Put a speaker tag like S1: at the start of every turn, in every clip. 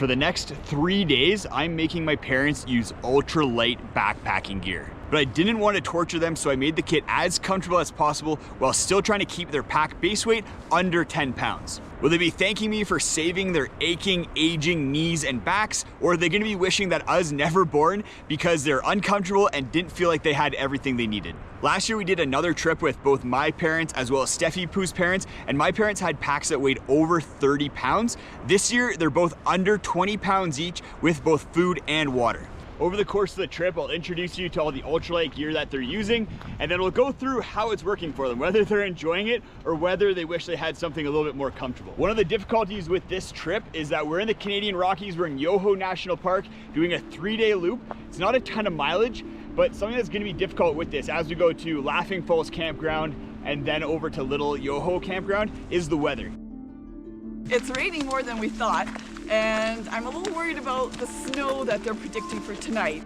S1: For the next 3 days, I'm making my parents use ultralight backpacking gear. But I didn't want to torture them, so I made the kit as comfortable as possible while still trying to keep their pack base weight under 10 pounds. Will they be thanking me for saving their aching, aging knees and backs, or are they gonna be wishing that I was never born because they're uncomfortable and didn't feel like they had everything they needed? Last year we did another trip with both my parents as well as Steffi Pooh's parents, and my parents had packs that weighed over 30 pounds. This year, they're both under 20 pounds each with both food and water. Over the course of the trip, I'll introduce you to all the ultralight gear that they're using, and then we'll go through how it's working for them, whether they're enjoying it or whether they wish they had something a little bit more comfortable. One of the difficulties with this trip is that we're in the Canadian Rockies, we're in Yoho National Park doing a 3-day loop. It's not a ton of mileage, but something that's gonna be difficult with this as we go to Laughing Falls Campground and then over to Little Yoho Campground is the weather.
S2: It's raining more than we thought, and I'm a little worried about the snow that they're predicting for tonight.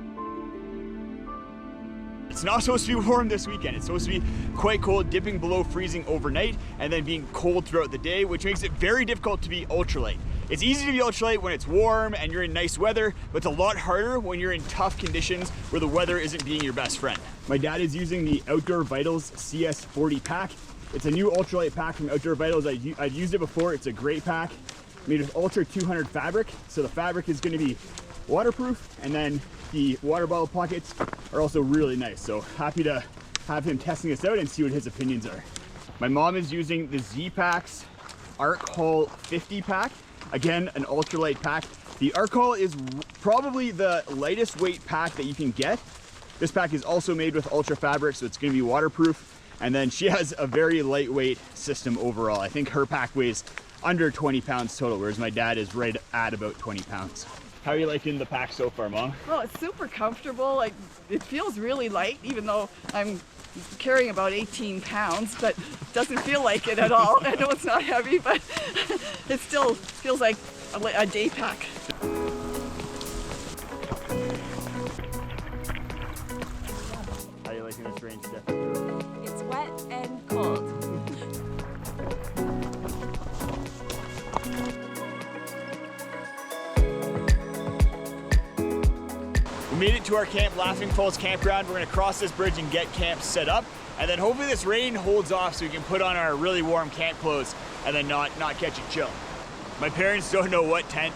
S1: It's not supposed to be warm this weekend. It's supposed to be quite cold, dipping below freezing overnight and then being cold throughout the day, which makes it very difficult to be ultralight. It's easy to be ultralight when it's warm and you're in nice weather, but it's a lot harder when you're in tough conditions where the weather isn't being your best friend. My dad is using the Outdoor Vitals CS40 pack. It's a new ultralight pack from Outdoor Vitals. I've used it before. It's a great pack made with Ultra 200 fabric. So the fabric is going to be waterproof, and then the water bottle pockets are also really nice. So happy to have him testing this out and see what his opinions are. My mom is using the Z-Packs Arc Haul 50 pack. Again, an ultralight pack. The Arc Haul is probably the lightest weight pack that you can get. This pack is also made with Ultra fabric, so it's going to be waterproof. And then she has a very lightweight system overall. I think her pack weighs under 20 pounds total, whereas my dad is right at about 20 pounds. How are you liking the pack so far, Mom?
S2: Well, it's super comfortable. Like, it feels really light, even though I'm carrying about 18 pounds, but it doesn't feel like it at all. I know it's not heavy, but it still feels like a day pack.
S1: How are you liking this range, Steph?
S3: It's wet and cold.
S1: We made it to our camp, Laughing Falls Campground. We're gonna cross this bridge and get camp set up. And then hopefully this rain holds off so we can put on our really warm camp clothes and then not catch a chill. My parents don't know what tent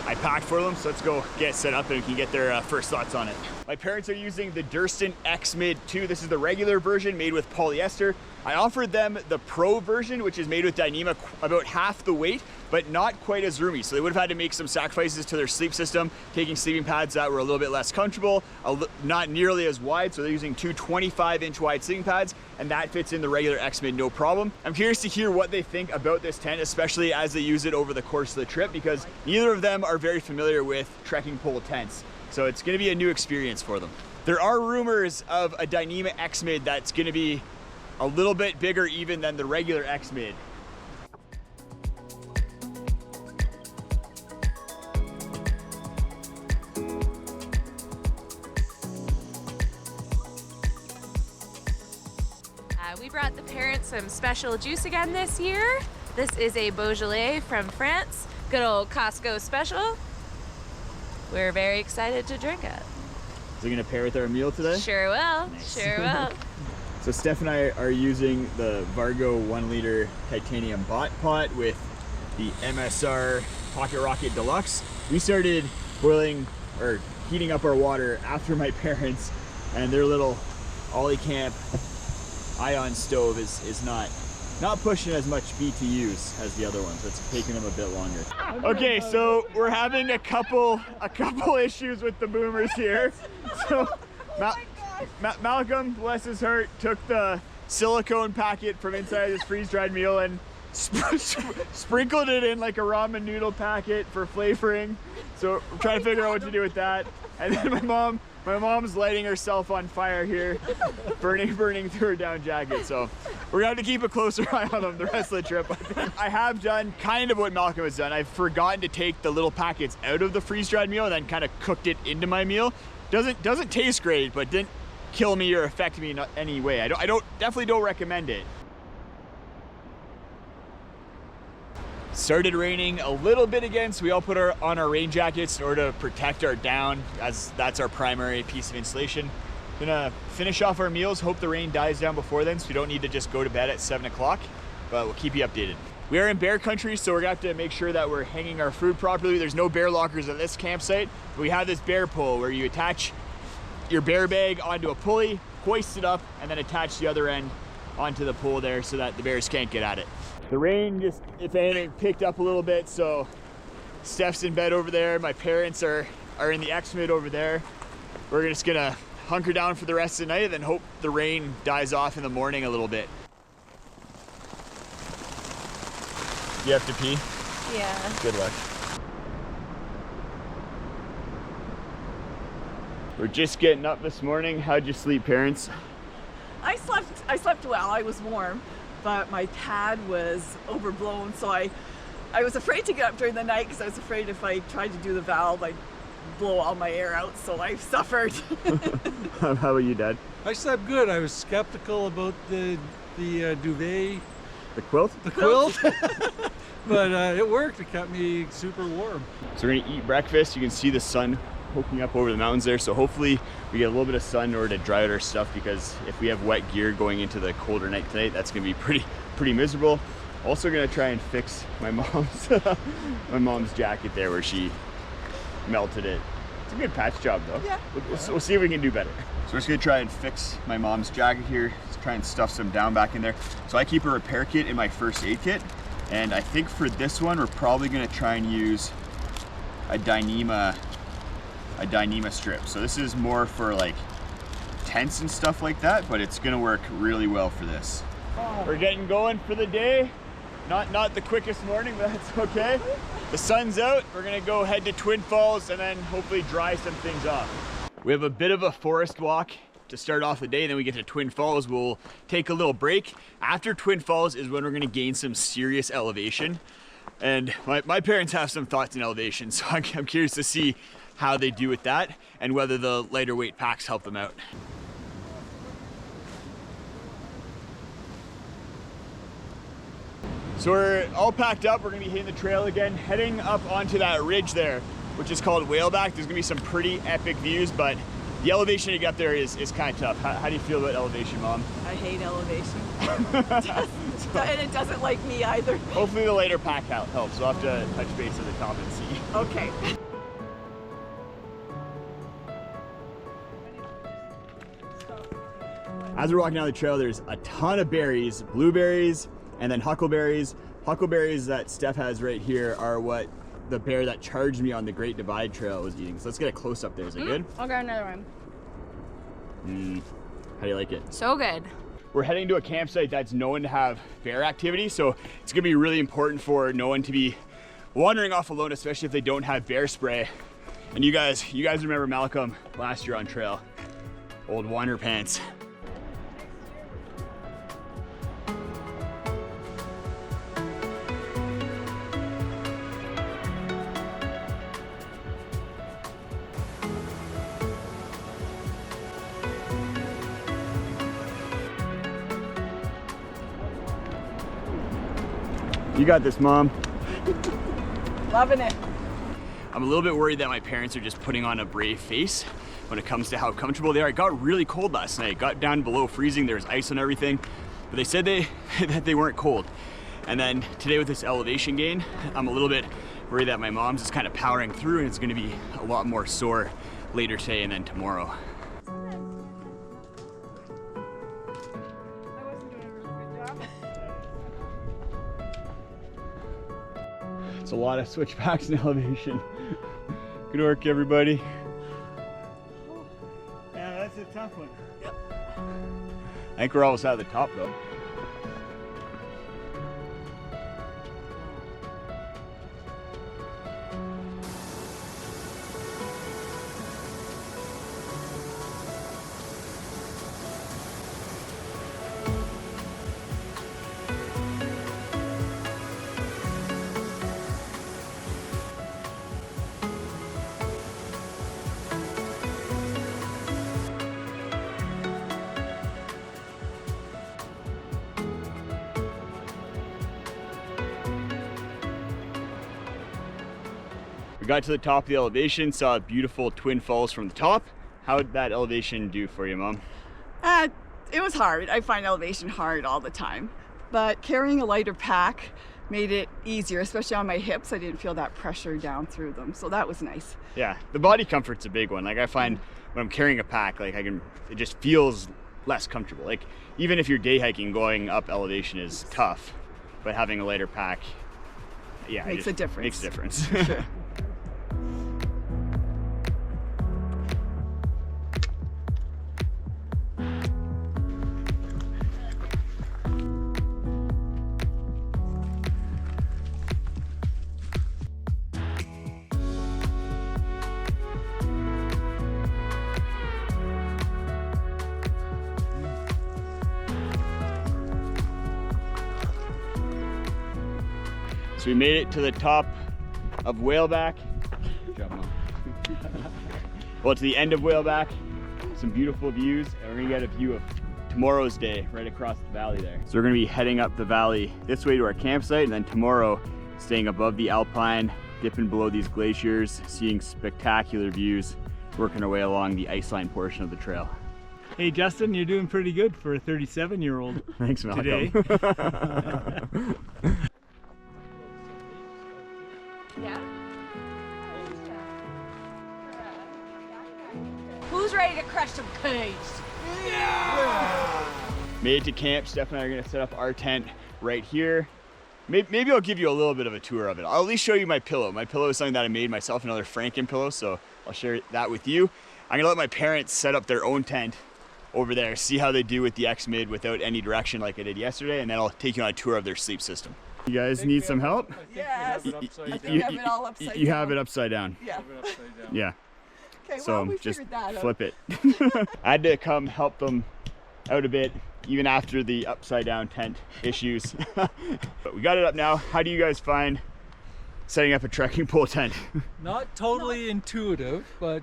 S1: I packed for them, so let's go get set up and we can get their first thoughts on it. My parents are using the Durston X-Mid 2. This is the regular version made with polyester. I offered them the Pro version, which is made with Dyneema, about half the weight, but not quite as roomy. So they would have had to make some sacrifices to their sleep system, taking sleeping pads that were a little bit less comfortable, not nearly as wide. So they're using two 25-inch wide sleeping pads, and that fits in the regular X-Mid no problem. I'm curious to hear what they think about this tent, especially as they use it over the course of the trip, because neither of them are very familiar with trekking pole tents. So it's gonna be a new experience for them. There are rumors of a Dyneema X-Mid that's gonna be a little bit bigger even than the regular X-Mid.
S3: We brought the parents some special juice again this year. This is a Beaujolais from France. Good old Costco special. We're very excited to drink it.
S1: Is it gonna pair with our meal today?
S3: Sure will,
S1: Nice.
S3: sure will.
S1: So Steph and I are using the Vargo 1-liter titanium bot pot with the MSR Pocket Rocket Deluxe. We started boiling or heating up our water after my parents, and their little Ollie Camp ion stove is not pushing as much BTUs as the other ones. It's taking them a bit longer. Okay, so we're having a couple issues with the boomers here. So Malcolm, bless his heart, took the silicone packet from inside his freeze-dried meal and sprinkled it in like a ramen noodle packet for flavoring. So we're trying to figure out what to do with that. And then my mom's lighting herself on fire here, burning through her down jacket. So we're gonna have to keep a closer eye on them the rest of the trip. I have done kind of what Malcolm has done. I've forgotten to take the little packets out of the freeze-dried meal and then kind of cooked it into my meal. Doesn't taste great, but didn't kill me or affect me in any way. I definitely don't recommend it. Started raining a little bit again, so we all put on our rain jackets in order to protect our down, as that's our primary piece of insulation. Gonna finish off our meals, hope the rain dies down before then, so we don't need to just go to bed at 7 o'clock, but we'll keep you updated. We are in bear country, so we're gonna have to make sure that we're hanging our food properly. There's no bear lockers at this campsite, but we have this bear pole where you attach your bear bag onto a pulley, hoist it up, and then attach the other end onto the pole there so that the bears can't get at it. The rain just, if anything, picked up a little bit, so Steph's in bed over there. My parents are in the X-Mid over there. We're just gonna hunker down for the rest of the night and then hope the rain dies off in the morning a little bit. You have to pee?
S3: Yeah.
S1: Good luck. We're just getting up this morning. How'd you sleep, parents?
S2: I slept well. I was warm, but my pad was overblown, so I was afraid to get up during the night because I was afraid if I tried to do the valve, I'd blow all my air out, so I suffered.
S1: How about you, Dad?
S4: I slept good. I was skeptical about the duvet,
S1: The quilt?
S4: the quilt, but it worked. It kept me super warm.
S1: So we're gonna eat breakfast. You can see the sun poking up over the mountains there, so hopefully we get a little bit of sun in order to dry out our stuff, because if we have wet gear going into the colder night tonight, that's gonna be pretty miserable. Also gonna try and fix my mom's my mom's jacket there where she melted it. It's a good patch job though.
S2: Yeah.
S1: We'll see if we can do better. So we're just gonna try and fix my mom's jacket here. Let's try and stuff some down back in there. So I keep a repair kit in my first aid kit, and I think for this one we're probably gonna try and use a Dyneema strip. So this is more for like tents and stuff like that, but it's gonna work really well for this. We're getting going for the day. Not the quickest morning, but that's okay. The sun's out. We're gonna go head to Twin Falls and then hopefully dry some things off. We have a bit of a forest walk to start off the day, then we get to Twin Falls. We'll take a little break. After Twin Falls is when we're gonna gain some serious elevation. And my parents have some thoughts in elevation, so I'm curious to see how they do with that and whether the lighter weight packs help them out. So we're all packed up. We're gonna be hitting the trail again, heading up onto that ridge there, which is called Whaleback. There's gonna be some pretty epic views, but the elevation to get up there is kind of tough. How do you feel about elevation, Mom?
S2: I hate elevation. And it doesn't like me either.
S1: Hopefully the lighter pack helps. We'll have to touch base at the top and see.
S2: Okay.
S1: As we're walking down the trail, there's a ton of berries, blueberries, and then huckleberries. Huckleberries that Steph has right here are what the bear that charged me on the Great Divide Trail was eating. So let's get a close up there. Is it good?
S3: I'll grab another one.
S1: How do you like it?
S3: So good.
S1: We're heading to a campsite that's known to have bear activity, so it's gonna be really important for no one to be wandering off alone, especially if they don't have bear spray. And you guys remember Malcolm last year on trail, old Wander Pants. You got this, Mom.
S2: Loving it.
S1: I'm a little bit worried that my parents are just putting on a brave face when it comes to how comfortable they are. It got really cold last night. It got down below freezing. There was ice on everything, but they said that they weren't cold. And then today with this elevation gain, I'm a little bit worried that my mom's just kind of powering through, and it's gonna be a lot more sore later today and then tomorrow. It's a lot of switchbacks and elevation. Good work, everybody. Yeah, that's a tough one. Yep. I think we're almost out of the top, though. got to the top of the elevation, saw beautiful Twin Falls from the top. How did that elevation do for you, Mom?
S2: It was hard. I find elevation hard all the time, but carrying a lighter pack made it easier, especially on my hips. I didn't feel that pressure down through them, so that was nice.
S1: Yeah, the body comfort's a big one. Like I find when I'm carrying a pack, like it just feels less comfortable. Like even if you're day hiking, going up elevation is tough, but having a lighter pack, yeah,
S2: Makes a difference.
S1: Makes a difference.
S2: Sure.
S1: So we made it to the top of Whaleback. Good job, Mom. Well, to the end of Whaleback, some beautiful views, and we're gonna get a view of tomorrow's day right across the valley there. So we're gonna be heading up the valley this way to our campsite, and then tomorrow staying above the Alpine, dipping below these glaciers, seeing spectacular views, working our way along the iceline portion of the trail.
S5: Hey Justin, you're doing pretty good for a 37-year-old.
S1: Thanks, Malcolm.
S5: Today.
S3: Yeah. Who's ready to crush some cakes?
S1: Made it to camp. Steph and I are gonna set up our tent right here. Maybe I'll give you a little bit of a tour of it. I'll at least show you my pillow. My pillow is something that I made myself, another Franken pillow, so I'll share that with you. I'm gonna let my parents set up their own tent over there, see how they do with the X-Mid without any direction like I did yesterday, and then I'll take you on a tour of their sleep system. You guys need some help?
S2: Yes.
S1: You
S2: have it all upside
S1: you
S2: down.
S1: have it upside down.
S2: Yeah.
S1: Yeah.
S2: Okay,
S1: So
S2: well, we
S1: just
S2: figured that out.
S1: flip it. I had to come help them out a bit, even after the upside down tent issues. But we got it up now. How do you guys find setting up a trekking pole tent?
S4: Not totally intuitive, but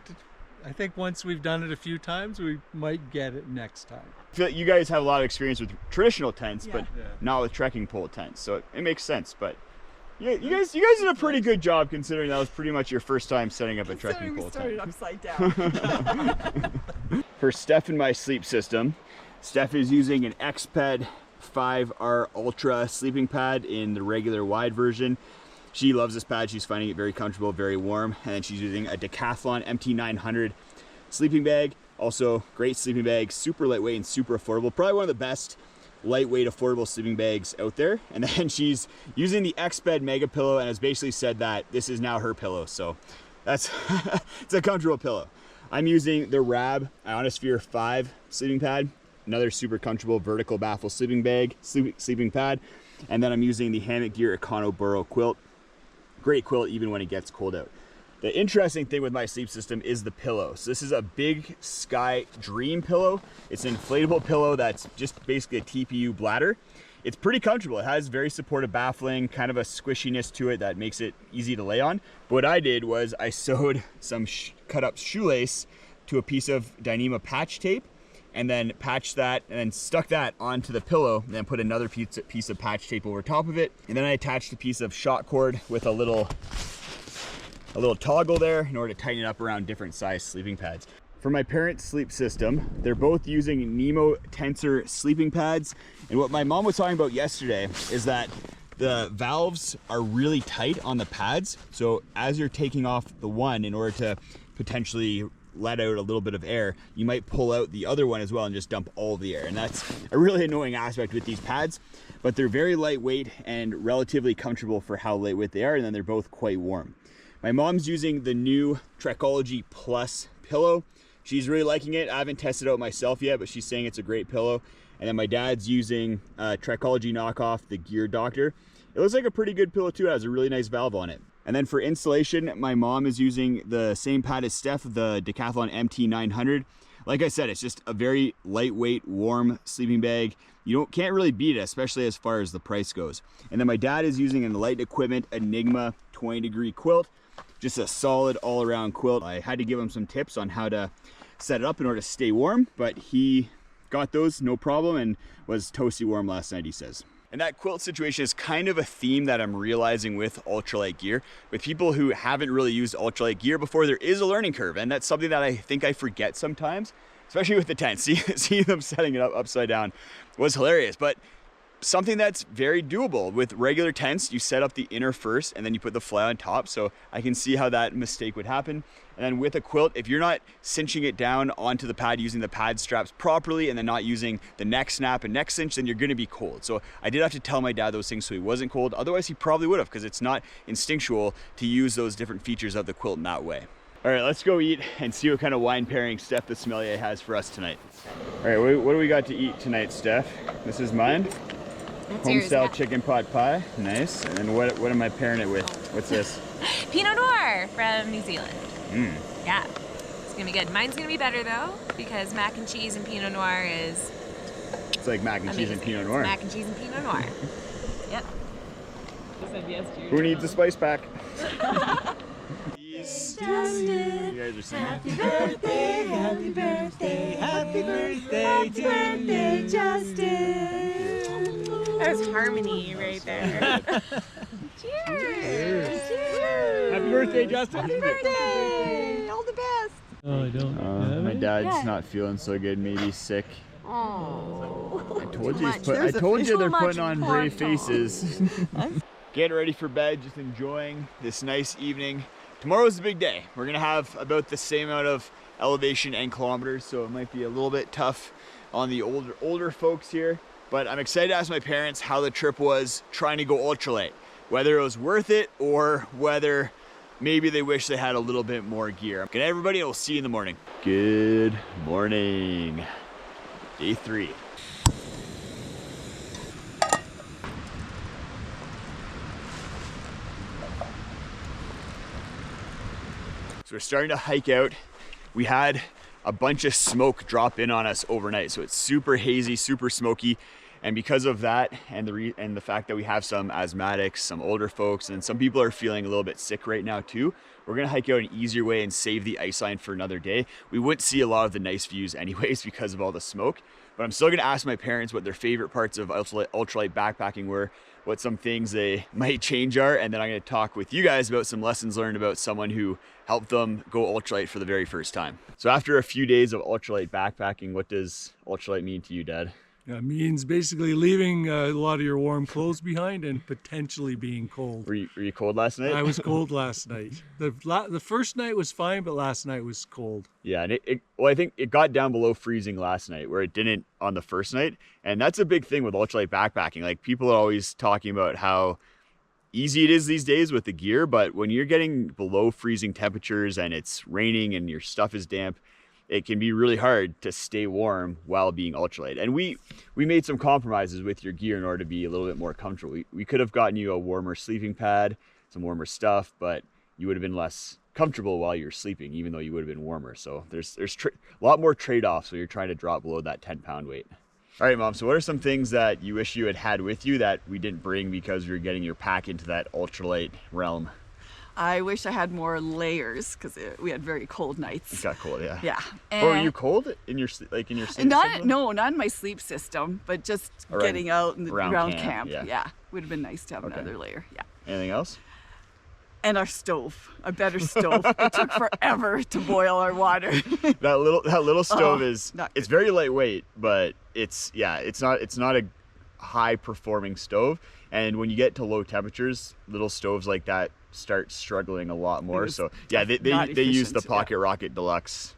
S4: I think once we've done it a few times, we might get it next time.
S1: I feel like you guys have a lot of experience with traditional tents, but
S4: Yeah.
S1: not with trekking pole tents, so it makes sense. But yeah, you guys did a pretty good job considering that was pretty much your first time setting up a trekking
S2: Considering we
S1: pole
S2: started
S1: tent.
S2: upside down.
S1: For Steph and my sleep system, Steph is using an XPED 5R Ultra sleeping pad in the regular wide version. She loves this pad. She's finding it very comfortable, very warm. And then she's using a Decathlon MT900 sleeping bag. Also, great sleeping bag, super lightweight and super affordable. Probably one of the best lightweight, affordable sleeping bags out there. And then she's using the XPED Mega Pillow and has basically said that this is now her pillow. So that's it's a comfortable pillow. I'm using the Rab Ionosphere 5 sleeping pad, another super comfortable vertical baffle sleeping bag, sleeping pad. And then I'm using the Hammock Gear Econo Burrow quilt. Great quilt even when it gets cold out. The interesting thing with my sleep system is the pillow. So this is a Big Sky Dream pillow. It's an inflatable pillow that's just basically a TPU bladder. It's pretty comfortable. It has very supportive baffling, kind of a squishiness to it that makes it easy to lay on. But what I did was I sewed some cut up shoelace to a piece of Dyneema patch tape, and then patched that and then stuck that onto the pillow, and then put another piece of patch tape over top of it. And then I attached a piece of shot cord with a little toggle there in order to tighten it up around different size sleeping pads. For my parents' sleep system, they're both using Nemo Tensor sleeping pads. And what my mom was talking about yesterday is that the valves are really tight on the pads. So as you're taking off the one in order to potentially let out a little bit of air, you might pull out the other one as well and just dump all of the air. And that's a really annoying aspect with these pads, but they're very lightweight and relatively comfortable for how lightweight they are. And then they're both quite warm. My mom's using the new Trekology Plus pillow. She's really liking it. I haven't tested it out myself yet, but she's saying it's a great pillow. And then my dad's using Trekology knockoff, the Gear Doctor. It looks like a pretty good pillow too. It has a really nice valve on it. And then for insulation, my mom is using the same pad as Steph, the Decathlon MT900. Like I said, it's just a very lightweight, warm sleeping bag. You can't really beat it, especially as far as the price goes. And then my dad is using an Light Equipment Enigma 20-degree quilt. Just a solid all-around quilt. I had to give him some tips on how to set it up in order to stay warm, but he got those no problem and was toasty warm last night, he says. And that quilt situation is kind of a theme that I'm realizing with ultralight gear. With people who haven't really used ultralight gear before, there is a learning curve, and that's something that I think I forget sometimes, especially with the tent. Seeing them setting it up upside down was hilarious, but something that's very doable. With regular tents, you set up the inner first and then you put the fly on top, so I can see how that mistake would happen. And then with a quilt, if you're not cinching it down onto the pad using the pad straps properly and then not using the neck snap and neck cinch, then you're gonna be cold. So I did have to tell my dad those things so he wasn't cold. Otherwise he probably would have, because it's not instinctual to use those different features of the quilt in that way. All right, let's go eat and see what kind of wine pairing Steph the sommelier has for us tonight. All right, what do we got to eat tonight, Steph? This is mine.
S3: That's
S1: Home
S3: yours,
S1: style
S3: yeah.
S1: chicken pot pie, nice. And then what am I pairing it with? What's this?
S3: Pinot Noir from New Zealand.
S1: Mm.
S3: Yeah, it's gonna be good. Mine's gonna be better though, because mac and cheese and Pinot Noir is
S1: It's like mac and cheese and
S3: amazing.
S1: Pinot Noir.
S3: It's mac and cheese and Pinot Noir. Yep.
S1: Who needs a spice pack? You guys are singing.
S4: Happy birthday, happy birthday, happy birthday to
S3: Justin. That was harmony right there. Cheers! Cheers!
S5: Happy birthday, Justin.
S3: Happy birthday! All the best.
S4: Oh, I don't.
S1: My dad's
S3: Yeah.
S1: not feeling so good, maybe sick.
S3: Oh.
S1: I told you,
S2: There's
S1: I told you
S2: too
S1: they're
S2: much
S1: putting on brave
S2: pork.
S1: faces. Getting ready for bed, just enjoying this nice evening. Tomorrow's the big day. We're gonna have about the same amount of elevation and kilometers, so it might be a little bit tough on the older folks here. But I'm excited to ask my parents how the trip was trying to go ultralight, whether it was worth it or whether maybe they wish they had a little bit more gear. Good night, everybody, and we'll see you in the morning. Good morning. Day 3. So we're starting to hike out. We had a bunch of smoke drop in on us overnight, so it's super hazy, super smoky. And because of that, and the fact that we have some asthmatics, some older folks, and some people are feeling a little bit sick right now too, we're gonna hike out an easier way and save the ice line for another day. We wouldn't see a lot of the nice views anyways because of all the smoke, but I'm still gonna ask my parents what their favorite parts of ultralight backpacking were, what some things they might change are, and then I'm gonna talk with you guys about some lessons learned about someone who helped them go ultralight for the very first time. So after a few days of ultralight backpacking, what does ultralight mean to you, Dad?
S4: It means basically leaving a lot of your warm clothes behind and potentially being cold.
S1: Were you cold last night?
S4: I was cold last night. The first night was fine, but last night was cold.
S1: Yeah, and well, I think it got down below freezing last night, where it didn't on the first night. And that's a big thing with ultralight backpacking. Like, people are always talking about how easy it is these days with the gear, but when you're getting below freezing temperatures and it's raining and your stuff is damp, it can be really hard to stay warm while being ultralight. And we made some compromises with your gear in order to be a little bit more comfortable. We could have gotten you a warmer sleeping pad, some warmer stuff, but you would have been less comfortable while you're sleeping, even though you would have been warmer. So there's a lot more trade-offs when you're trying to drop below that 10-pound weight. All right, Mom, so what are some things that you wish you had with you that we didn't bring because you're getting your pack into that ultralight realm?
S2: I wish I had more layers because we had very cold nights.
S1: It got cold, yeah.
S2: Yeah.
S1: Or were you cold in your sleep system?
S2: Not in my sleep system, but just
S1: Around-
S2: getting out and around
S1: camp,
S2: camp.
S1: yeah.
S2: Would have been nice to have another layer. Yeah.
S1: Anything else?
S2: And our stove, a better stove. It took forever to boil our water.
S1: That little stove is
S2: not
S1: it's very lightweight, but it's not a high performing stove. And when you get to low temperatures, little stoves like that start struggling a lot more.
S2: was
S1: So yeah, they
S2: not
S1: use the
S2: efficient,
S1: Pocket Rocket Deluxe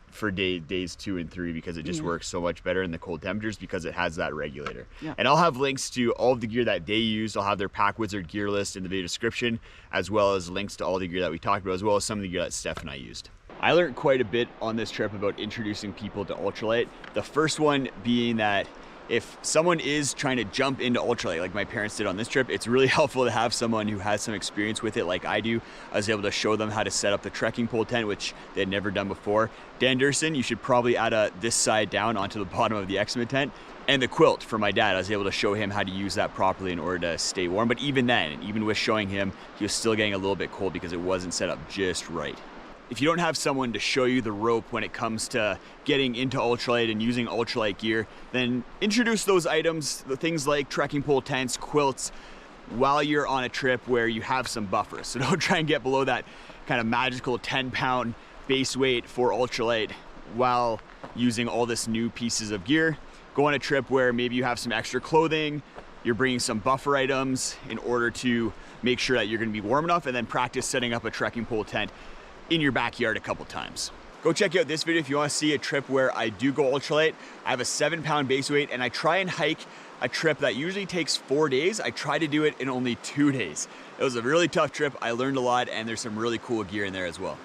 S1: for days 2 and 3 because it just works so much better in the cold temperatures because it has that regulator.
S2: Yeah.
S1: And I'll have links to all of the gear that they use. I'll have their Pack Wizard gear list in the video description, as well as links to all the gear that we talked about, as well as some of the gear that Steph and I used. I learned quite a bit on this trip about introducing people to ultralight. The first one being that if someone is trying to jump into ultralight like my parents did on this trip, it's really helpful to have someone who has some experience with it like I do. I was able to show them how to set up the trekking pole tent, which they had never done before. Dan Durson, you should probably add this side down onto the bottom of the Exima tent. And the quilt for my dad, I was able to show him how to use that properly in order to stay warm. But even then, even with showing him, he was still getting a little bit cold because it wasn't set up just right. if you don't have someone to show you the rope when it comes to getting into ultralight and using ultralight gear, then introduce those items, the things like trekking pole tents, quilts, while you're on a trip where you have some buffers. So don't try and get below that kind of magical 10-pound base weight for ultralight while using all this new pieces of gear. Go on a trip where maybe you have some extra clothing, you're bringing some buffer items in order to make sure that you're gonna be warm enough, and then practice setting up a trekking pole tent in your backyard a couple times. Go check out this video if you wanna see a trip where I do go ultralight. I have a 7-pound base weight and I try and hike a trip that usually takes 4 days. I try to do it in only 2 days. It was a really tough trip. I learned a lot and there's some really cool gear in there as well.